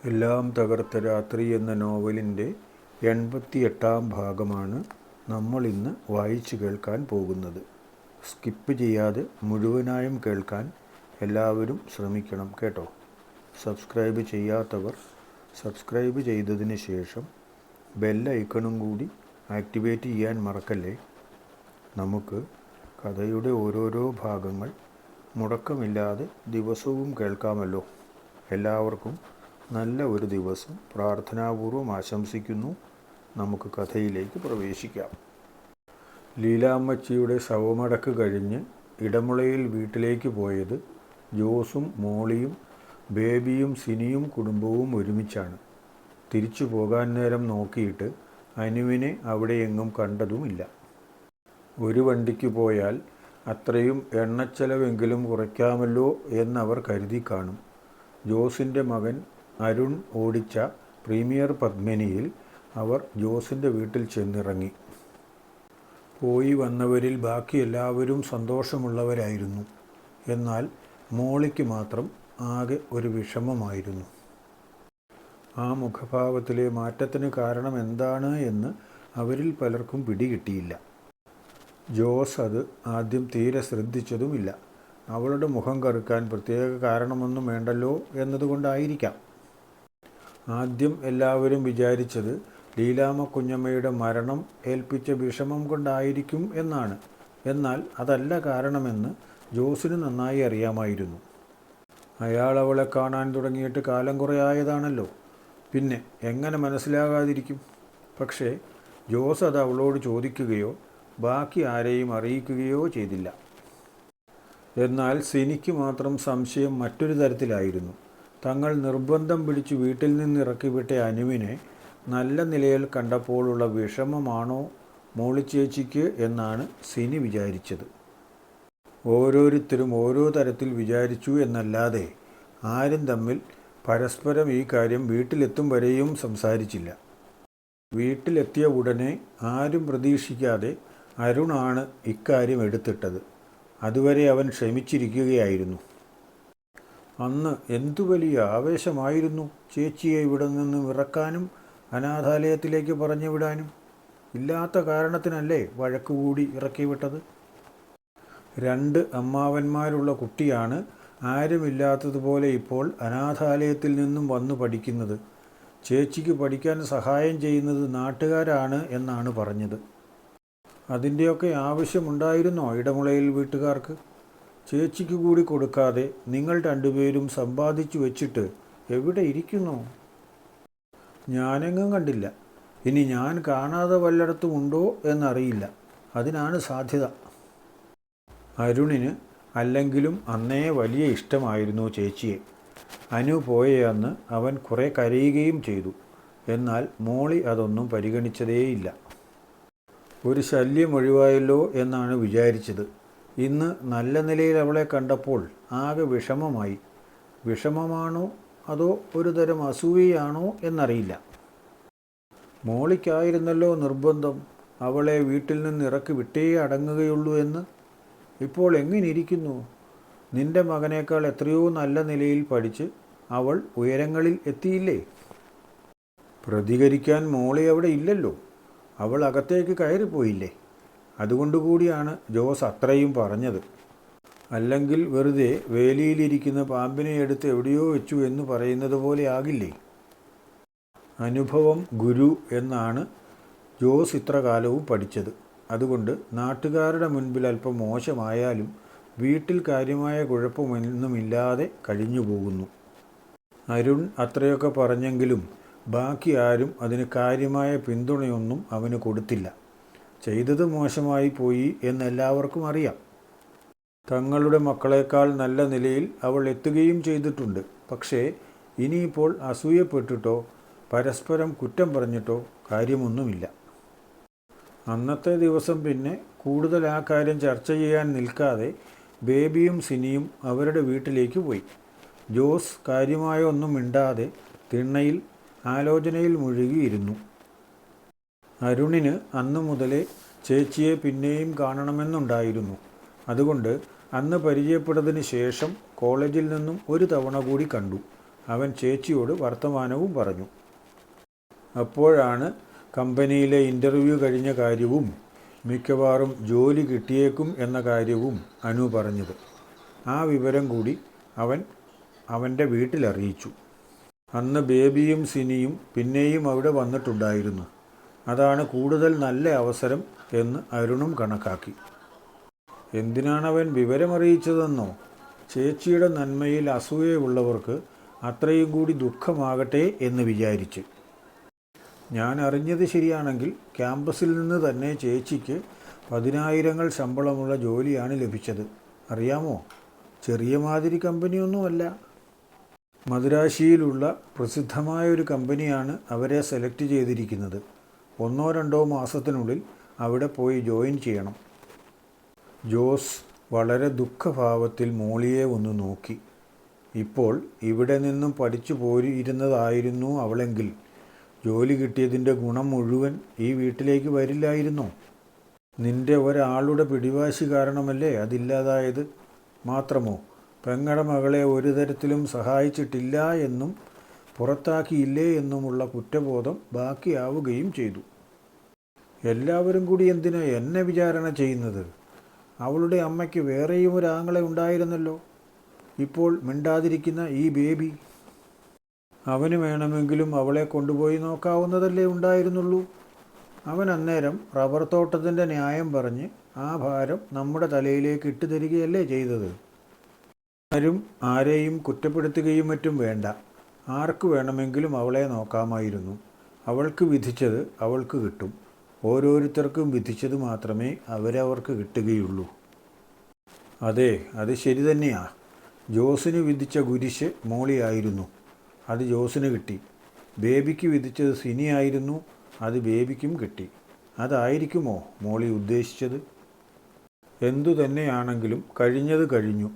എല്ലാം തകർത്ത രാത്രി എന്ന നോവലിൻ്റെ 88-ാം ഭാഗമാണ് നമ്മളിന്ന് വായിച്ചു കേൾക്കാൻ പോകുന്നത്. സ്കിപ്പ് ചെയ്യാതെ മുഴുവനായും കേൾക്കാൻ എല്ലാവരും ശ്രമിക്കണം കേട്ടോ. സബ്സ്ക്രൈബ് ചെയ്യാത്തവർ സബ്സ്ക്രൈബ് ചെയ്തതിന് ശേഷം ബെൽ ഐക്കണും കൂടി ആക്ടിവേറ്റ് ചെയ്യാൻ മറക്കല്ലേ. നമുക്ക് കഥയുടെ ഓരോരോ ഭാഗങ്ങൾ മുടക്കമില്ലാതെ ദിവസവും കേൾക്കാമല്ലോ. എല്ലാവർക്കും നല്ല ഒരു ദിവസം പ്രാർത്ഥനാപൂർവം ആശംസിക്കുന്നു. നമുക്ക് കഥയിലേക്ക് പ്രവേശിക്കാം. ലീലാമ്മച്ചിയുടെ ശവമടക്ക് കഴിഞ്ഞ് ഇടമുളയിൽ വീട്ടിലേക്ക് പോയത് ജോസും മോളിയും ബേബിയും സിനിയും കുടുംബവും ഒരുമിച്ചാണ്. തിരിച്ചു പോകാൻ നേരം നോക്കിയിട്ട് അനുവിനെ അവിടെയെങ്ങും കണ്ടതുമില്ല. ഒരു വണ്ടിക്ക് പോയാൽ അത്രയും എണ്ണച്ചെലവെങ്കിലും കുറയ്ക്കാമല്ലോ എന്നവർ കരുതി കാണും. ജോസിൻ്റെ മകൻ അരുൺ ഓടിച്ച പ്രീമിയർ പത്മിനിയിൽ അവർ ജോസിൻ്റെ വീട്ടിൽ ചെന്നിറങ്ങി. പോയി വന്നവരിൽ ബാക്കി എല്ലാവരും സന്തോഷമുള്ളവരായിരുന്നു. എന്നാൽ മോളിക്ക് മാത്രം ആകെ ഒരു വിഷമമായിരുന്നു. ആ മുഖഭാവത്തിലെ മാറ്റത്തിന് കാരണം എന്താണ് എന്ന് അവരിൽ പലർക്കും പിടികിട്ടിയില്ല. ജോസ് അത് ആദ്യം തീരെ ശ്രദ്ധിച്ചതുമില്ല. അവളുടെ മുഖം കറുക്കാൻ പ്രത്യേക കാരണമൊന്നും വേണ്ടല്ലോ എന്നതുകൊണ്ടായിരിക്കാം. ആദ്യം എല്ലാവരും വിചാരിച്ചത് ലീലാമ്മ കുഞ്ഞമ്മയുടെ മരണം ഏൽപ്പിച്ച വിഷമം കൊണ്ടായിരിക്കും എന്നാണ്. എന്നാൽ അതല്ല കാരണമെന്ന് ജോസിന് നന്നായി അറിയാമായിരുന്നു. അയാൾ അവളെ കാണാൻ തുടങ്ങിയിട്ട് കാലം കുറയായതാണല്ലോ. പിന്നെ എങ്ങനെ മനസ്സിലാകാതിരിക്കും? പക്ഷേ ജോസ് അത് അവളോട് ചോദിക്കുകയോ ബാക്കി ആരെയും അറിയിക്കുകയോ ചെയ്തില്ല. എന്നാൽ സിനിക്ക് മാത്രം സംശയം മറ്റൊരു തരത്തിലായിരുന്നു. തങ്ങൾ നിർബന്ധം പിടിച്ച് വീട്ടിൽ നിന്ന് ഇറക്കിവിട്ട അനുവിനെ നല്ല നിലയിൽ കണ്ടപ്പോഴുള്ള വിഷമമാണോ മോളിച്ചേച്ചിക്ക് എന്നാണ് സിനി വിചാരിച്ചത്. ഓരോരുത്തരും ഓരോ തരത്തിൽ വിചാരിച്ചു എന്നല്ലാതെ ആരും തമ്മിൽ പരസ്പരം ഈ കാര്യം വീട്ടിലെത്തും വരെയും സംസാരിച്ചില്ല. വീട്ടിലെത്തിയ ഉടനെ ആരും പ്രതീക്ഷിക്കാതെ അരുണാണ് ഇക്കാര്യം എടുത്തിട്ടത്. അതുവരെ അവൻ ക്ഷമിച്ചിരിക്കുകയായിരുന്നു. അന്ന് എന്തു വലിയ ആവേശമായിരുന്നു ചേച്ചിയെ ഇവിടെ നിന്ന് ഇറക്കാനും അനാഥാലയത്തിലേക്ക് പറഞ്ഞു വിടാനും. ഇല്ലാത്ത കാരണത്തിനല്ലേ വഴക്കുകൂടി ഇറക്കിവിട്ടത്. 2 അമ്മാവന്മാരുള്ള കുട്ടിയാണ് ആരുമില്ലാത്തതുപോലെ ഇപ്പോൾ അനാഥാലയത്തിൽ നിന്നും വന്നു പഠിക്കുന്നത്. ചേച്ചിക്ക് പഠിക്കാൻ സഹായം ചെയ്യുന്നത് നാട്ടുകാരാണ് എന്നാണ് പറഞ്ഞത്. അതിൻ്റെയൊക്കെ ആവശ്യമുണ്ടായിരുന്നോ ഇടമുളയിൽ വീട്ടുകാർക്ക്? ചേച്ചിക്ക് കൂടി കൊടുക്കാതെ നിങ്ങൾ 2 പേരും സമ്പാദിച്ചു വെച്ചിട്ട് എവിടെ ഇരിക്കുന്നു? ഞാനെങ്ങും കണ്ടില്ല. ഇനി ഞാൻ കാണാതെ വല്ലയിടത്തും ഉണ്ടോ എന്നറിയില്ല. അതിനാണ് സാധ്യത. അരുണിന് അല്ലെങ്കിലും അന്നേ വലിയ ഇഷ്ടമായിരുന്നു ചേച്ചിയെ. അനു പോയ അന്ന് അവൻ കുറേ കരയുകയും ചെയ്തു. എന്നാൽ മോളി അതൊന്നും പരിഗണിച്ചതേയില്ല. ഒരു ശല്യം ഒഴിവായല്ലോ എന്നാണ് വിചാരിച്ചത്. ഇന്ന് നല്ല നിലയിൽ അവളെ കണ്ടപ്പോൾ ആകെ വിഷമമായി. വിഷമമാണോ അതോ ഒരു തരം അസൂയയാണോ എന്നറിയില്ല. മോളിക്കായിരുന്നല്ലോ നിർബന്ധം അവളെ വീട്ടിൽ നിന്ന് ഇറക്കി വിട്ടേ അടങ്ങുകയുള്ളൂ എന്ന്. ഇപ്പോൾ എങ്ങനെയിരിക്കുന്നു? നിന്റെ മകനേക്കാൾ എത്രയോ നല്ല നിലയിൽ പഠിച്ച് അവൾ ഉയരങ്ങളിൽ എത്തിയില്ലേ? പ്രതികരിക്കാൻ മോളി അവിടെ ഇല്ലല്ലോ. അവൾ അകത്തേക്ക് കയറിപ്പോയില്ലേ? അതുകൊണ്ടുകൂടിയാണ് ജോസ് അത്രയും പറഞ്ഞത്. അല്ലെങ്കിൽ വെറുതെ വേലിയിലിരിക്കുന്ന പാമ്പിനെ എടുത്ത് എവിടെയോ വെച്ചു എന്ന് പറയുന്നത് പോലെ ആകില്ലേ? അനുഭവം ഗുരു എന്നാണ് ജോസ് ഇത്ര കാലവും പഠിച്ചത്. അതുകൊണ്ട് നാട്ടുകാരുടെ മുൻപിൽ അല്പം മോശമായാലും വീട്ടിൽ കാര്യമായ കുഴപ്പമൊന്നുമില്ലാതെ കഴിഞ്ഞു പോകുന്നു. അരുൺ അത്രയൊക്കെ പറഞ്ഞെങ്കിലും ബാക്കി ആരും അതിന് കാര്യമായ പിന്തുണയൊന്നും അവന് കൊടുത്തില്ല. ചെയ്തത് മോശമായി പോയി എന്നെല്ലാവർക്കും അറിയാം. തങ്ങളുടെ മക്കളെക്കാൾ നല്ല നിലയിൽ അവൾ എത്തുകയും ചെയ്തിട്ടുണ്ട്. പക്ഷേ ഇനിയിപ്പോൾ അസൂയപ്പെട്ടിട്ടോ പരസ്പരം കുറ്റം പറഞ്ഞിട്ടോ കാര്യമൊന്നുമില്ല. അന്നത്തെ ദിവസം പിന്നെ കൂടുതൽ ആ കാര്യം ചർച്ച ചെയ്യാൻ നിൽക്കാതെ ബേബിയും സിനിയും അവരുടെ വീട്ടിലേക്ക് പോയി. ജോസ് കാര്യമായ ഒന്നും മിണ്ടാതെ തിണ്ണയിൽ ആലോചനയിൽ മുഴുകിയിരുന്നു. അരുണിന് അന്നു മുതലേ ചേച്ചിയെ പിന്നെയും കാണണമെന്നുണ്ടായിരുന്നു. അതുകൊണ്ട് അന്ന് പരിചയപ്പെട്ടതിന് ശേഷം കോളേജിൽ നിന്നും ഒരു തവണ കൂടി കണ്ടു. അവൻ ചേച്ചിയോട് വർത്തമാനവും പറഞ്ഞു. അപ്പോഴാണ് കമ്പനിയിലെ ഇൻ്റർവ്യൂ കഴിഞ്ഞ കാര്യവും മിക്കവാറും ജോലി കിട്ടിയേക്കും എന്ന കാര്യവും അനു പറഞ്ഞത്. ആ വിവരം കൂടി അവൻ അവൻ്റെ വീട്ടിലറിയിച്ചു. അന്ന് ബേബിയും സിനിയും പിന്നെയും അവിടെ വന്നിട്ടുണ്ടായിരുന്നു. അതാണ് കൂടുതൽ നല്ല അവസരം എന്ന് അരുണും കണക്കാക്കി. എന്തിനാണവൻ വിവരമറിയിച്ചതെന്നോ? ചേച്ചിയുടെ നന്മയിൽ അസൂയയുള്ളവർക്ക് അത്രയും കൂടി ദുഃഖമാകട്ടെ എന്ന് വിചാരിച്ച്. ഞാൻ അറിഞ്ഞത് ശരിയാണെങ്കിൽ ക്യാമ്പസിൽ നിന്ന് തന്നെ ചേച്ചിക്ക് 10,000 ശമ്പളമുള്ള ജോലിയാണ് ലഭിച്ചത്. അറിയാമോ? ചെറിയ മാതിരി കമ്പനിയൊന്നുമല്ല. മദുരാശിയിലുള്ള പ്രസിദ്ധമായൊരു കമ്പനിയാണ് അവരെ സെലക്ട് ചെയ്തിരിക്കുന്നത്. 1-2 മാസത്തിനുള്ളിൽ അവിടെ പോയി ജോയിൻ ചെയ്യണം. ജോസ് വളരെ ദുഃഖഭാവത്തിൽ മോളിയെ ഒന്ന് നോക്കി. ഇപ്പോൾ ഇവിടെ നിന്നും പഠിച്ചു പോയിരുന്നതായിരുന്നു അവളെങ്കിൽ ജോലി കിട്ടിയതിൻ്റെ ഗുണം മുഴുവൻ ഈ വീട്ടിലേക്ക് വരില്ലായിരുന്നോ? നിന്റെ ഒരാളുടെ പിടിവാശി കാരണമല്ലേ അതില്ലാതായത്? മാത്രമോ പെങ്ങളുടെ മകളെ ഒരു തരത്തിലും സഹായിച്ചിട്ടില്ല എന്നും പുറത്താക്കിയില്ലേ എന്നുമുള്ള കുറ്റബോധം ബാക്കിയാവുകയും ചെയ്തു. എല്ലാവരും കൂടി എന്തിനാ എന്നെ വിചാരണ ചെയ്യുന്നത്? അവളുടെ അമ്മയ്ക്ക് വേറെയും ഒരു ആങ്ങളെ ഉണ്ടായിരുന്നല്ലോ. ഇപ്പോൾ മിണ്ടാതിരിക്കുന്ന ഈ ബേബി. അവന് വേണമെങ്കിലും അവളെ കൊണ്ടുപോയി നോക്കാവുന്നതല്ലേ ഉണ്ടായിരുന്നുള്ളൂ. അവൻ അന്നേരം റബ്ബർ തോട്ടത്തിൻ്റെ ന്യായം പറഞ്ഞ് ആ ഭാരം നമ്മുടെ തലയിലേക്ക് ഇട്ട് തരികയല്ലേ ചെയ്തത്. ആരും ആരെയും കുറ്റപ്പെടുത്തുകയും മറ്റും വേണ്ട. ആർക്ക് വേണമെങ്കിലും അവളെ നോക്കാമായിരുന്നു. അവൾക്ക് വിധിച്ചത് അവൾക്ക് കിട്ടും. ഓരോരുത്തർക്കും വിധിച്ചത് മാത്രമേ അവരവർക്ക് കിട്ടുകയുള്ളൂ. അതെ, അത് ശരി തന്നെയാ. ജോസിന് വിധിച്ച കുരിശ് മോളിയായിരുന്നു. അത് ജോസിന് കിട്ടി. ബേബിക്ക് വിധിച്ചത് സിനിയായിരുന്നു. അത് ബേബിക്കും കിട്ടി. അതായിരിക്കുമോ മോളി ഉദ്ദേശിച്ചത്? എന്തു തന്നെയാണെങ്കിലും കഴിഞ്ഞത് കഴിഞ്ഞു.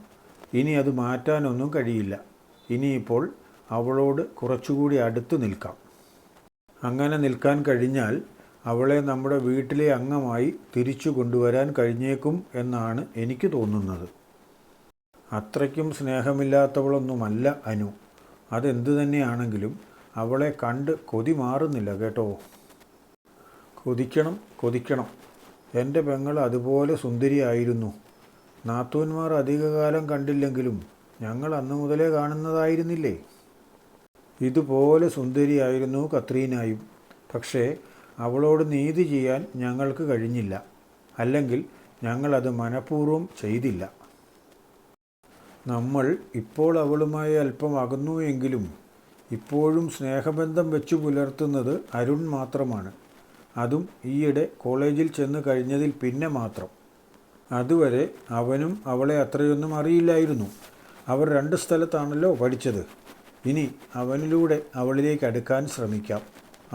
ഇനി അത് മാറ്റാനൊന്നും കഴിയില്ല. ഇനിയിപ്പോൾ അവളോട് കുറച്ചുകൂടി അടുത്ത് നിൽക്കാം. അങ്ങനെ നിൽക്കാൻ കഴിഞ്ഞാൽ അവളെ നമ്മുടെ വീട്ടിലെ അംഗമായി തിരിച്ചു കൊണ്ടുവരാൻ കഴിഞ്ഞേക്കും എന്നാണ് എനിക്ക് തോന്നുന്നത്. അത്രയ്ക്കും സ്നേഹമില്ലാത്തവളൊന്നുമല്ല അനു. അതെന്തു തന്നെയാണെങ്കിലും അവളെ കണ്ട് കൊതി മാറുന്നില്ല കേട്ടോ. കൊതിക്കണം. എൻ്റെ പെങ്ങൾ അതുപോലെ സുന്ദരിയായിരുന്നു. നാത്തൂന്മാർ അധികകാലം കണ്ടില്ലെങ്കിലും ഞങ്ങൾ അന്നു മുതലേ കാണുന്നതായിരുന്നില്ലേ. ഇതുപോലെ സുന്ദരിയായിരുന്നു കത്രീനായും. പക്ഷേ അവളോട് നീതി ചെയ്യാൻ ഞങ്ങൾക്ക് കഴിഞ്ഞില്ല. അല്ലെങ്കിൽ ഞങ്ങളത് മനഃപൂർവ്വം ചെയ്തില്ല. നമ്മൾ ഇപ്പോൾ അവളുമായി അല്പം അകന്നു എങ്കിലും ഇപ്പോഴും സ്നേഹബന്ധം വെച്ചു പുലർത്തുന്നത് അരുൺ മാത്രമാണ്. അതും ഈയിടെ കോളേജിൽ ചെന്ന് കഴിഞ്ഞതിൽ പിന്നെ മാത്രം. അതുവരെ അവനും അവളെ അത്രയൊന്നും അറിയില്ലായിരുന്നു. അവർ 2 സ്ഥലത്താണല്ലോ പഠിച്ചത്. ഇനി അവനിലൂടെ അവളിലേക്ക് അടുക്കാൻ ശ്രമിക്കാം.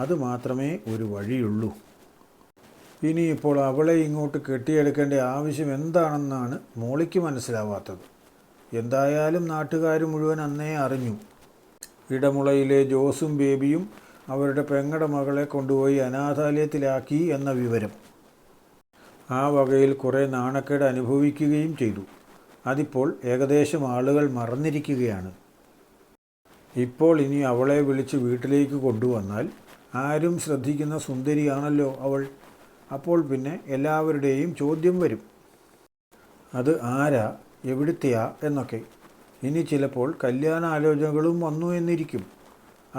അതുമാത്രമേ ഒരു വഴിയുള്ളൂ. ഇനിയിപ്പോൾ അവളെ ഇങ്ങോട്ട് കെട്ടിയെടുക്കേണ്ട ആവശ്യം എന്താണെന്നാണ് മോളിക്ക് മനസ്സിലാവാത്തത്. എന്തായാലും നാട്ടുകാർ മുഴുവൻ അന്നേ അറിഞ്ഞു. ഇടമുളയിലെ ജോസും ബേബിയും അവരുടെ പെങ്ങളുടെ മകളെ കൊണ്ടുപോയി അനാഥാലയത്തിലാക്കി എന്ന വിവരം. ആ വകയിൽ കുറേ നാണക്കേട് അനുഭവിക്കുകയും ചെയ്തു. അതിപ്പോൾ ഏകദേശം ആളുകൾ മറന്നിരിക്കുകയാണ്. ഇപ്പോൾ ഇനി അവളെ വിളിച്ച് വീട്ടിലേക്ക് കൊണ്ടുവന്നാൽ ആരും ശ്രദ്ധിക്കുന്ന സുന്ദരിയാണല്ലോ അവൾ. അപ്പോൾ പിന്നെ എല്ലാവരുടെയും ചോദ്യം വരും, അത് ആരാ, എവിടുത്തെയാ എന്നൊക്കെ. ഇനി ചിലപ്പോൾ കല്യാണാലോചനകളും വന്നു എന്നിരിക്കും.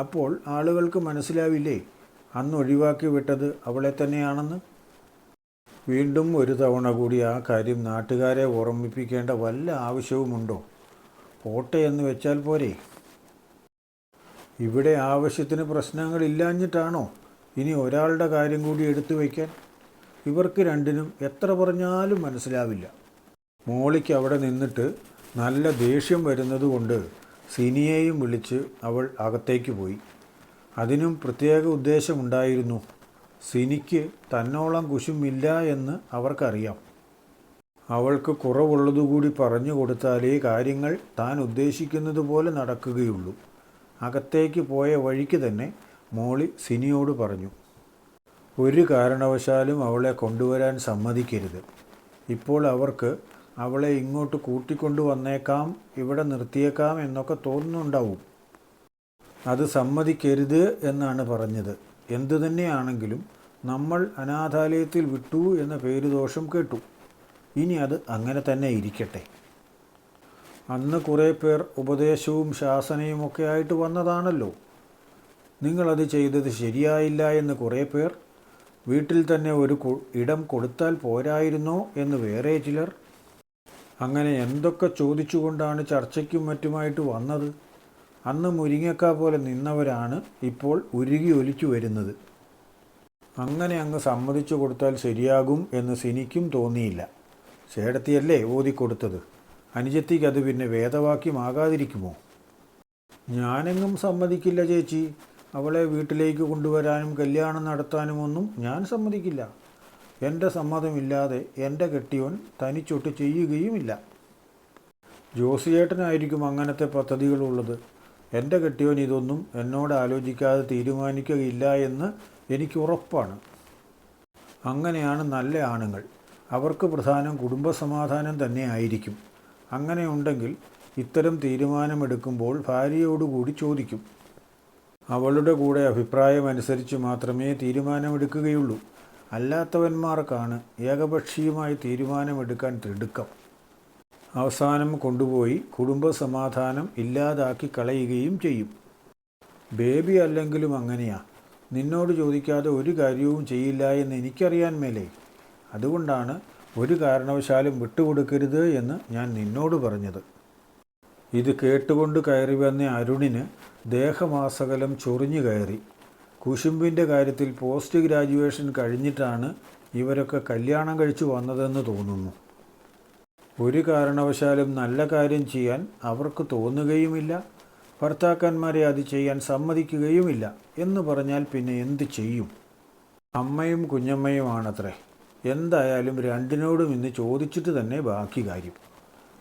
അപ്പോൾ ആളുകൾക്ക് മനസ്സിലാവില്ലേ അന്ന് ഒഴിവാക്കി വിട്ടത് അവളെ തന്നെയാണെന്ന്. വീണ്ടും ഒരു തവണ കൂടി ആ കാര്യം നാട്ടുകാരെ ഓർമ്മിപ്പിക്കേണ്ട വല്ല ആവശ്യവുമുണ്ടോ? പോട്ടെ എന്ന് വെച്ചാൽ പോരെ. ഇവിടെ ആവശ്യത്തിന് പ്രശ്നങ്ങളില്ലാഞ്ഞിട്ടാണോ ഇനി ഒരാളുടെ കാര്യം കൂടി എടുത്തു വയ്ക്കാൻ? ഇവർക്ക് രണ്ടിനും എത്ര പറഞ്ഞാലും മനസ്സിലാവില്ല. മോളിക്ക് അവിടെ നിന്നിട്ട് നല്ല ദേഷ്യം വരുന്നതുകൊണ്ട് സിനിയെയും വിളിച്ച് അവൾ അകത്തേക്ക് പോയി. അതിനും പ്രത്യേക ഉദ്ദേശമുണ്ടായിരുന്നു. സിനിക്ക് തന്നോളം കുശുമില്ല എന്ന് അവർക്കറിയാം. അവൾക്ക് കുറവുള്ളതുകൂടി പറഞ്ഞു കൊടുത്താലേ കാര്യങ്ങൾ താൻ ഉദ്ദേശിക്കുന്നത് പോലെ നടക്കുകയുള്ളൂ. അകത്തേക്ക് പോയ വഴിക്ക് തന്നെ മോളി സിനിയോട് പറഞ്ഞു, ഒരു കാരണവശാലും അവളെ കൊണ്ടുവരാൻ സമ്മതിക്കരുത്. ഇപ്പോൾ അവർക്ക് അവളെ ഇങ്ങോട്ട് കൂട്ടിക്കൊണ്ടു വന്നേക്കാം, ഇവിടെ നിർത്തിയേക്കാം എന്നൊക്കെ തോന്നുന്നുണ്ടാവും. അത് സമ്മതിക്കരുത് എന്നാണ് പറഞ്ഞത്. എന്തു തന്നെയാണെങ്കിലും നമ്മൾ അനാഥാലയത്തിൽ വിട്ടു എന്ന പേരുദോഷം കേട്ടു. ഇനി അത് അങ്ങനെ തന്നെ ഇരിക്കട്ടെ. അന്ന് കുറേ പേർ ഉപദേശവും ശാസനയുമൊക്കെ ആയിട്ട് വന്നതാണല്ലോ. നിങ്ങളത് ചെയ്തത് ശരിയായില്ല എന്ന് കുറേ പേർ, വീട്ടിൽ തന്നെ ഒരു ഇടം കൊടുത്താൽ പോരായിരുന്നോ എന്ന് വേറെ ചിലർ. അങ്ങനെ എന്തൊക്കെ ചോദിച്ചുകൊണ്ടാണ് ചർച്ചയ്ക്കും മറ്റുമായിട്ട് വന്നത്. അന്ന് മുരിങ്ങക്ക പോലെ നിന്നവരാണ് ഇപ്പോൾ ഉരുകി ഒലിച്ചു വരുന്നത്. അങ്ങനെ അങ്ങ് സമ്മതിച്ചു കൊടുത്താൽ ശരിയാകും എന്ന് സിനിക്കും തോന്നിയില്ല. ചേടത്തിയല്ലേ ഓതിക്കൊടുത്തത്, അനുജത്തിക്ക് അത് പിന്നെ വേദവാക്യമാകാതിരിക്കുമോ? ഞാനെങ്ങും സമ്മതിക്കില്ല ചേച്ചി. അവളെ വീട്ടിലേക്ക് കൊണ്ടുവരാനും കല്യാണം നടത്താനുമൊന്നും ഞാൻ സമ്മതിക്കില്ല. എൻ്റെ സമ്മതമില്ലാതെ എൻ്റെ കെട്ടിയോൻ തനിച്ചൊട്ട് ചെയ്യുകയുമില്ല. ജോസിയേട്ടനായിരിക്കും അങ്ങനത്തെ പദ്ധതികളുള്ളത്. എൻ്റെ കെട്ടിയോൻ ഇതൊന്നും എന്നോട് ആലോചിക്കാതെ തീരുമാനിക്കുകയില്ല എന്ന് എനിക്ക് ഉറപ്പാണ്. അങ്ങനെയാണ് നല്ല ആണുങ്ങൾ. അവർക്ക് പ്രധാനം കുടുംബസമാധാനം തന്നെ ആയിരിക്കും. അങ്ങനെ ഉണ്ടെങ്കിൽ ഇത്തരം തീരുമാനമെടുക്കുമ്പോൾ ഭാര്യയോടുകൂടി ചോദിക്കും. അവളുടെ കൂടെ അഭിപ്രായമനുസരിച്ച് മാത്രമേ തീരുമാനമെടുക്കുകയുള്ളൂ. അല്ലാത്തവന്മാർക്കാണ് ഏകപക്ഷീയമായി തീരുമാനമെടുക്കാൻ തിടുക്കം. അവസാനം കൊണ്ടുപോയി കുടുംബസമാധാനം ഇല്ലാതാക്കി കളയുകയും ചെയ്യും. ബേബി അല്ലെങ്കിലും അങ്ങനെയാ. നിന്നോട് ചോദിക്കാതെ ഒരു കാര്യവും ചെയ്യില്ല എന്ന് എനിക്കറിയാൻ മേലേ. അതുകൊണ്ടാണ് ഒരു കാരണവശാലും വിട്ടുകൊടുക്കരുത് എന്ന് ഞാൻ നിന്നോട് പറഞ്ഞത്. ഇത് കേട്ടുകൊണ്ട് കയറി വന്ന അരുണിന് ദേഹമാസകലം ചൊറിഞ്ഞു കയറി. കുശുമ്പിൻ്റെ കാര്യത്തിൽ പോസ്റ്റ് ഗ്രാജുവേഷൻ കഴിഞ്ഞിട്ടാണ് ഇവരൊക്കെ കല്യാണം കഴിച്ചു വന്നതെന്ന് തോന്നുന്നു. ഒരു കാരണവശാലും നല്ല കാര്യം ചെയ്യാൻ അവർക്ക് തോന്നുകയുമില്ല. ഭർത്താക്കന്മാരെ അത് ചെയ്യാൻ സമ്മതിക്കുകയുമില്ല എന്ന് പറഞ്ഞാൽ പിന്നെ എന്ത് ചെയ്യും? അമ്മയും കുഞ്ഞമ്മയുമാണത്രേ. എന്തായാലും രണ്ടിനോടും ഇന്ന് ചോദിച്ചിട്ട് തന്നെ ബാക്കി കാര്യം.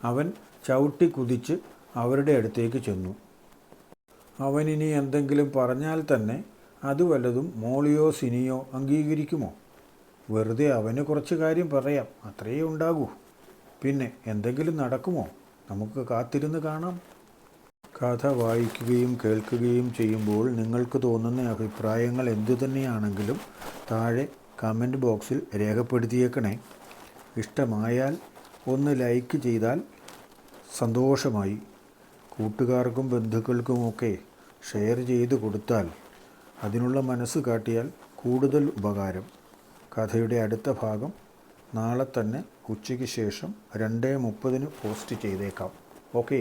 അവൻ ചവിട്ടി കുതിച്ച് അവരുടെ അടുത്തേക്ക് ചെന്നു. അവനിനി എന്തെങ്കിലും പറഞ്ഞാൽ തന്നെ അത് വല്ലതും മോളിയോ സിനിയോ അംഗീകരിക്കുമോ? വെറുതെ അവന് കുറച്ച് കാര്യം പറയാം, അത്രയേ ഉണ്ടാകൂ. പിന്നെ എന്തെങ്കിലും നടക്കുമോ? നമുക്ക് കാത്തിരുന്ന് കാണാം. കഥ വായിക്കുകയും കേൾക്കുകയും ചെയ്യുമ്പോൾ നിങ്ങൾക്ക് തോന്നുന്ന അഭിപ്രായങ്ങൾ എന്തുതന്നെയാണെങ്കിലും താഴെ കമൻറ്റ് ബോക്സിൽ രേഖപ്പെടുത്തിയേക്കണേ. ഇഷ്ടമായാൽ ഒന്ന് ലൈക്ക് ചെയ്താൽ സന്തോഷമായി. കൂട്ടുകാർക്കും ബന്ധുക്കൾക്കുമൊക്കെ ഷെയർ ചെയ്ത് കൊടുത്താൽ, അതിനുള്ള മനസ്സ് കാട്ടിയാൽ കൂടുതൽ ഉപകാരം. കഥയുടെ അടുത്ത ഭാഗം നാളെ തന്നെ ഉച്ചയ്ക്ക് ശേഷം 2:30 പോസ്റ്റ് ചെയ്തേക്കാം. ഓക്കേ.